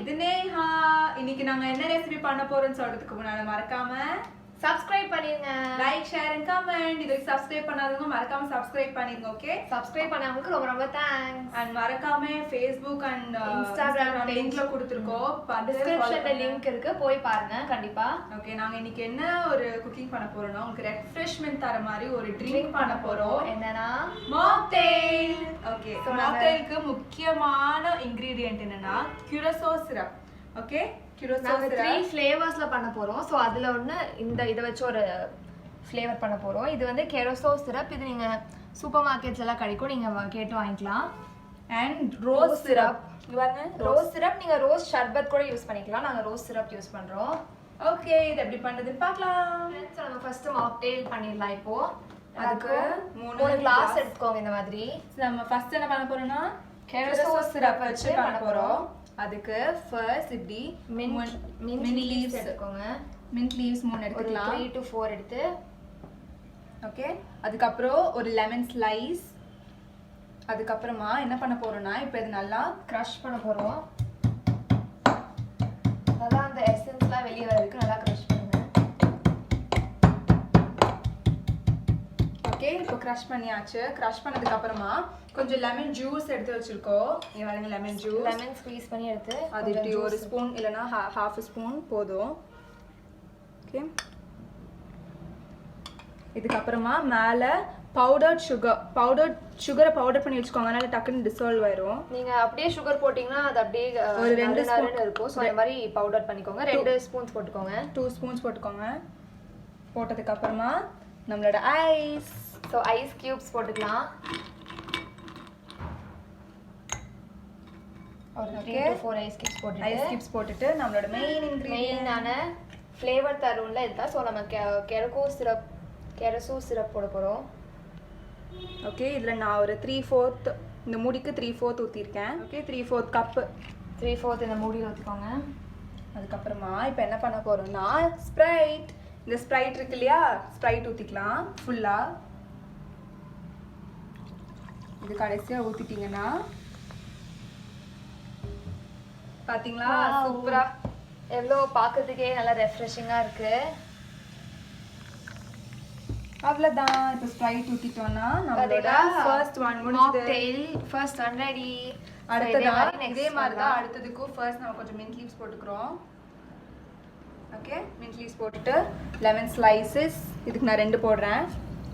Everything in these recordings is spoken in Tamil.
இது நேஹா. இன்னைக்கு நாங்க என்ன ரெசிபி பண்ண போறோம்னு சொல்றதுக்கு முன்னாடி மறக்காம சப்ஸ்கிரைப் பண்ணிருங்க, லைக் ஷேர் அண்ட் கமெண்ட். இதுக்கு சப்ஸ்கிரைப் பண்ணாதவங்க மறக்காம சப்ஸ்கிரைப் பண்ணிருங்க. ஓகே, சப்ஸ்கிரைப் பண்ணவங்களுக்கு ரொம்ப ரொம்ப தேங்க்ஸ். அண்ட் மறக்காம Facebook அண்ட் Instagram லிங்க்ல கொடுத்திருக்கோம், டிஸ்கிரிப்ஷன்ல லிங்க் இருக்கு, போய் பாருங்க கண்டிப்பா. ஓகே, நாங்க இன்னைக்கு என்ன ஒரு குக்கிங் பண்ண போறோம்னா உங்களுக்கு ரெஃப்ரெஷ்மென்ட் தர மாதிரி ஒரு ட்ரிங்க் பண்ண போறோம். என்னன்னா மாக்டெயில். ஓகே, மாக்டெயிலுக்கு முக்கியமான இன்கிரிடியன்ட் என்னன்னா curacao syrup. ஓகே, curacao நாங்க syrup 3 ஃப்ளேவர்ஸ்ல பண்ண போறோம். சோ அதுல ஒண்ணு இத வச்சு ஒரு ஃப்ளேவர் பண்ண போறோம். இது வந்து curacao syrup. இது நீங்க சூப்பர் மார்க்கெட்ஸ்ல எல்லாம் கிடைக்கும், நீங்க கேட்டு வாங்கிக்கலாம். And rose syrup. இங்க பாருங்க, ரோஸ் சிரப். நீங்க ரோஸ் ஷர்பத் கூட யூஸ் பண்ணிக்கலாம். நாங்க ரோஸ் சிரப் யூஸ் பண்றோம். ஓகே, இது எப்படி பண்றதுன்னு பார்க்கலாம். சோ நம்ம ஃபர்ஸ்ட் மாக்டெயில் பண்ணிடலாம். இப்போ அதுக்கு 3 கிளாஸ் எடுத்துக்கோங்க இந்த மாதிரி. நம்ம ஃபர்ஸ்ட் என்ன பண்ண போறோம்னா curacao சிரப் வச்சு பண்ண போறோம். அதுக்கு ஃபர்ஸ்ட் இப்படி மின்ட் லீவ்ஸ் எடுத்துக்கோங்க. மின்ட் லீவ்ஸ் 3 ஒரு எடுத்துக்கலாம். 3 to 4 எடுத்து, ஓகே, அதுக்கு அப்புறம் ஒரு லெமன் ஸ்லைஸ். அதுக்கு அப்புறமா என்ன பண்ண போறோம்னா இப்போ இது நல்லா crush பண்ண போறோம். நல்லா அந்த எசன்ஸ்லாம் வெளிய வரதுக்கு நல்லா crush பண்ணுங்க. ஓகே, இப்போ crush பண்ணியாச்சு. crush பண்ணதுக்கு அப்புறமா கொஞ்சம் லெமன் ஜூஸ் எடுத்து வச்சிருக்கோம். இங்க பாருங்க, லெமன் ஜூஸ். லெமன் ஸ்குவீஸ் பண்ணி எடுத்து அது இப்படி ஒரு ஸ்பூன் இல்லனா half ஸ்பூன் போதும். ஓகே, இதுக்கு அப்புறமா மேல பவுடர்ட் சுகரை பவுடர் பண்ணி வச்சுக்கோங்க, அதனால டக்குன்னு டிசால்வ் ஆயிரும். நீங்க அப்படியே சுகர் போட்டீங்கன்னா அது அப்படியே ஒரு 2 ஸ்பூன் இருக்கும். சோ அந்த மாதிரி பவுடர் பண்ணிக்கோங்க. 2 ஸ்பூன்ஸ் போட்டுக்கோங்க. 2 ஸ்பூன்ஸ் போட்டுக்கோங்க. போட்டதுக்கு அப்புறமா நம்மளோட ஐஸ். சோ ஐஸ் கியூப்ஸ் போட்டுக்கலாம். ஒரு 3 to 4 ஐஸ் கியூப்ஸ் போட்டுட்டு ஐஸ் கியூப்ஸ் போட்டுட்டு நம்மளோட மெயின் மெயினான ஃப்ளேவர் தரும்ல இதுதான். ஸோ நம்ம curacao syrup போட போகிறோம். ஓகே, இதில் நான் ஒரு 3/4 இந்த மூடிக்கு 3/4 ஊற்றிருக்கேன். ஓகே, 3/4 கப்பு 3/4 இந்த மூடியில் ஊற்றிக்கோங்க. அதுக்கப்புறமா இப்போ என்ன பண்ண போகிறோம்னா ஸ்ப்ரைட். இந்த ஸ்ப்ரைட் இருக்கு இல்லையா, ஸ்ப்ரைட் ஊற்றிக்கலாம் ஃபுல்லாக. இது கடைசியாக ஊற்றிட்டிங்கன்னா பார்த்தீங்களா, சூப்பராக எவ்வளோ பார்க்கறதுக்கே நல்லா ரெஃப்ரெஷிங்காக இருக்கு. அவ்வளோதான். இப்போ ஸ்ப்ரைட் ஊற்றிட்டோம்னா நம்மளோட first one mocktail first one ready. அடுத்ததா இதே மாதிரி தான் அடுத்ததுக்கும் ஃபர்ஸ்ட் நம்ம கொஞ்சம் மின்ட் லீவ்ஸ் போட்டுக்கிறோம். ஓகே, மின்ட் லீவ்ஸ் போட்டுட்டு லெமன் ஸ்லைசஸ். இதுக்கு நான் 2 போடுறேன்.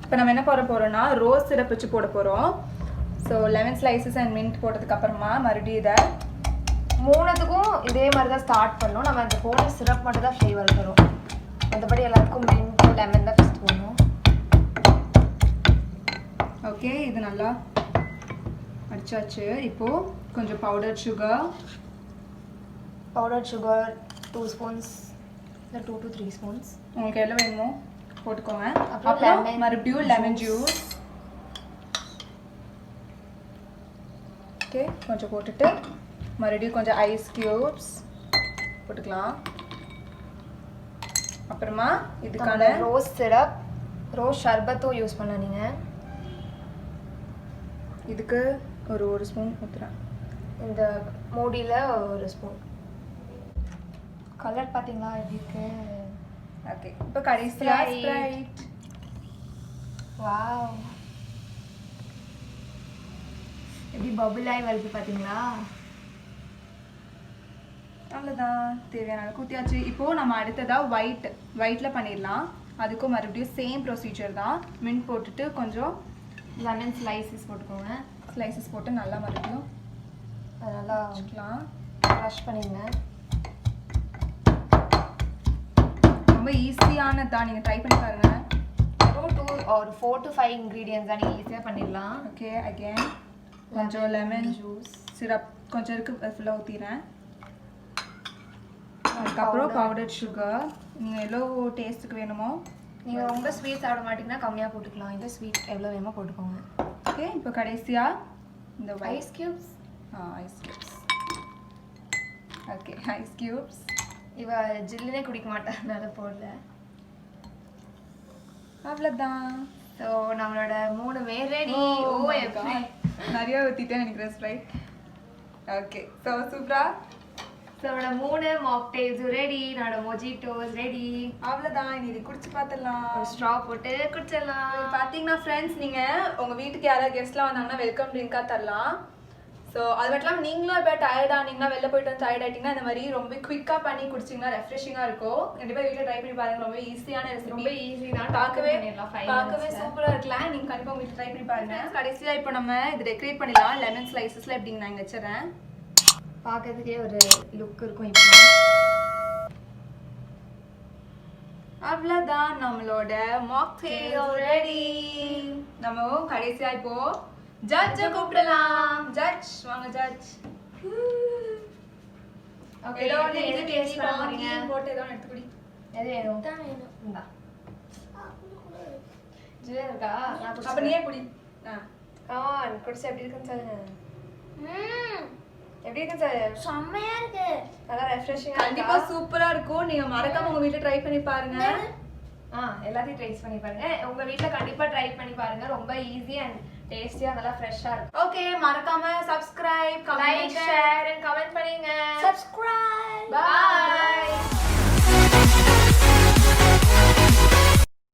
இப்போ நம்ம என்ன போட போகிறோம்னா ரோஸ் சிரப் வச்சு போட போகிறோம். So lemon slices and mint போட்டதுக்கு அப்புறமா மறுபடியும் இதை 3த்துக்கும் இதே மாதிரி தான் ஸ்டார்ட் பண்ணணும். நம்ம அந்த போன சிரப் மட்டும் தான் ஃப்ளேவர் தரும். மற்றபடி எல்லாத்துக்கும் மின்ட் லெமன் தான் ஃபஸ்ட் போடணும். ஓகே, இது நல்லா அடிச்சாச்சு. இப்போது கொஞ்சம் பவுடர் சுகர் 2 ஸ்பூன்ஸ் இல்லை 2 to 3 ஸ்பூன்ஸ் உங்களுக்கு எவ்வளோ வேணுமோ போட்டுக்கோங்க. அப்புறம் அப்புறம் மறுபடியும் லெமன் ஜூஸ். ஓகே, கொஞ்சம் போட்டுட்டு மறுபடியும் கொஞ்சம் ஐஸ் கியூப்ஸ் போட்டுக்கலாம். அப்புறமா இதுக்கான ரோஸ் சிரப், ரோஸ் ஷர்பத்தும் யூஸ் பண்ண நீங்கள். இதுக்கு ஒரு ஸ்பூன் ஊற்றுறேன். இந்த மூடியில் 1 ஸ்பூன். கலர் பார்த்தீங்களா எப்படி இருக்கு? ஓகே, இப்போ கடைசியாக ஸ்ப்ரைட். வாவ், எப்படி பபிள் ஆகி வருது பார்த்தீங்களா? அவ்வளோதான், தேவையான ஊற்றியாச்சு. இப்போது நம்ம அடுத்ததாக ஒயிட்டில் பண்ணிடலாம். அதுக்கும் மறுபடியும் சேம் ப்ரொசீஜர் தான். மின்ட் போட்டுட்டு கொஞ்சம் லெமன் ஸ்லைசஸ் போட்டுக்கோங்க. ஸ்லைசஸ் போட்டு நல்லா மறுபடியும் அது நல்லா வச்சுக்கலாம். க்ரஷ் பண்ணிடுங்க. ரொம்ப ஈஸியானது தான், நீங்கள் ட்ரை பண்ணி பாருங்கள். ஒரு 4 to 5 இன்க்ரீடியன்ஸ் தான், நீங்கள் ஈஸியாக பண்ணிடலாம். ஓகே, அகேன் கொஞ்சம் லெமன் ஜூஸ் சிரப் கொஞ்சம் இருக்குது, ஃபுல்லாக ஊற்றிடுறேன். அதுக்கப்புறம் பவுடர் சுகர். நீங்கள் எவ்வளோ டேஸ்ட்டுக்கு வேணுமோ, நீங்கள் ரொம்ப ஸ்வீட் சாப்பிட மாட்டிங்கன்னா கம்மியாக போட்டுக்கலாம். இது ஸ்வீட் எவ்வளோ வேணுமோ போட்டுக்கோங்க. ஓகே, இப்போ கடைசியாக இந்த ice cubes. Ice cubes. Okay, ice cubes. இவ ஜில்லுனே குடிக்க மாட்டேன் போடல. அவ்வளோதான். ஸோ நம்மளோட 3மே ரெடி. நிறைய ஊற்றிட்டேன் நினைக்கிறேன் ஸ்ப்ரைட். ஓகே, ஸோ சூப்பராக ஸோ நம்மளோட 3 மாக்டெயில்ஸ் ரெடி, நம்மளோட மொஜிட்டோஸ் ரெடி. அவ்வளோதான், இனி இது குடிச்சு பார்த்துடலாம். ஒரு ஸ்ட்ரா போட்டு குடிச்சிடலாம். பார்த்தீங்கன்னா ஃப்ரெண்ட்ஸ், நீங்கள் உங்கள் வீட்டுக்கு யாராவது கெஸ்ட்லாம் வந்தாங்கன்னா வெல்கம் ட்ரிங்காக தரலாம். ஸோ அது மட்டும் இல்லாமல் நீங்களும் இப்போ டயர்ட் ஆனீங்கன்னா, வெளில போயிட்டு வந்து டயர்ட் ஆகிட்டிங்கன்னா இந்த மாதிரி ரொம்ப குயிக்காக பண்ணி குடிச்சிங்கன்னா ரெஃப்ரெஷிங்காக இருக்கும். கண்டிப்பாக வீட்டில் ட்ரை பண்ணி பாருங்க. ரொம்ப ஈஸியான ரெசிபி, ரொம்ப ஈஸி தான். பார்க்கவே சூப்பராக இருக்கலாம். நீங்கள் கண்டிப்பாக உங்கள் வீட்டில் ட்ரை பண்ணி பாருங்க. கடைசியாக இப்போ நம்ம இது டெக்கரேட் பண்ணிடலாம். லெமன் ஸ்லைசஸில் எப்படிங்க நான் இங்கே வச்சுறேன். பார்க்கறதுக்கே ஒரு லுக் இருக்கும். இப்போ அவ்வளோதான், நம்மளோட மாக்டெயில் ரெடி. நம்ம கடைசியா இப்போ ஜட்ஜ கூப்பிடலாம். ஜட்ஜ் வாங்க ஜட்ஜ். ஓகே, ஏதோ எது டேஸ்ட் பண்ண போறீங்க? போட்டு ஏதோ எடுத்து குடி. எது வேணும்? இந்தா ஜூஸ் இருக்கா? அப்ப நீயே குடி. கான் குடிச்சு எப்படி இருக்குன்னு சொல்லுங்க. எப்படி இருக்குன்னு சொல்லு. செம்மையா இருக்கு. நல்லா ரெஃப்ரெஷிங்கா கண்டிப்பா சூப்பரா இருக்கும். நீங்க மறக்காம உங்க வீட்ல ட்ரை பண்ணி பாருங்க. எல்லாத்தையும் ட்ரை பண்ணி பாருங்க. உங்க வீட்ல கண்டிப்பா ட்ரை பண்ணி பாருங்க. ரொம்ப ஈஸி அண்ட் டேஸ்டியா நல்லா ஃப்ரெஷ்ஷா இருக்கும். ஓகே, மறக்காம subscribe, like, share and comment பண்ணுங்க. Subscribe. பை.